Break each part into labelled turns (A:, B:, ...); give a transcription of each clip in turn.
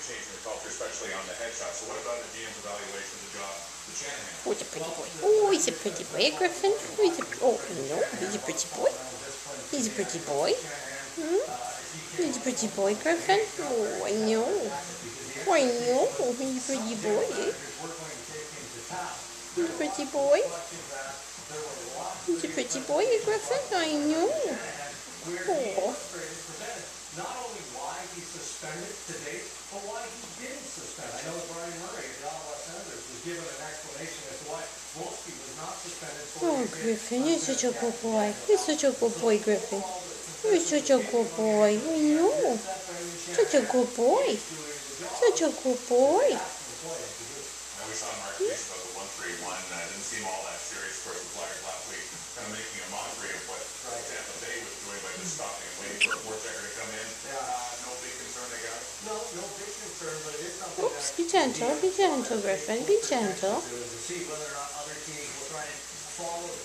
A: changing the culture, especially on the headshot. So what about the GM's evaluation of the job that Shanahan?
B: Oh, he's a pretty boy. Oh, he's a pretty boy, Griffin. Oh, no, he's a pretty boy. He's a pretty boy. Hmm? He's a pretty boy, Griffin. Oh, I know. I know. He's a pretty boy, eh? He's a pretty boy. He's a pretty boy, eh, Griffin? I know. Oh.
C: Not only why he suspended to date, but why he didn't suspend. I know Brian Murray, the Ottawa Senators, was given an explanation as to why Wolski was not suspended.
B: Oh, Griffin, you're such a good boy. You're such a good boy, Griffin. You're such a good boy. I know. Such a good boy. Such a good boy.
A: Now we saw Mark Reese about the 1-3-1. Didn't seem all that serious for the Flyers last week. Kind of making a mockery of what Tampa Bay was doing by just stopping and waiting for a forechecker to come in. No big concern, they got it?
C: No big concern, but it is something.
B: Oops, be gentle, Griffin. Be gentle.
C: To see whether or not other teams will try and follow it.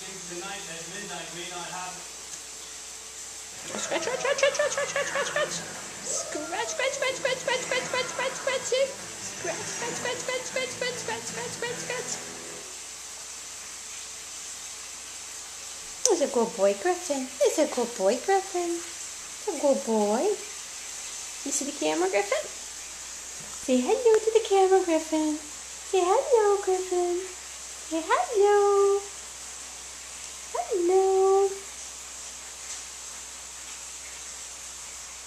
D: Things tonight at midnight may not happen.
B: Scratch. He's a good boy, Griffin. He's a good boy, Griffin. He's a good boy. You see the camera, Griffin? Say hello to the camera, Griffin. Say hello, Griffin. Say hello. Hello.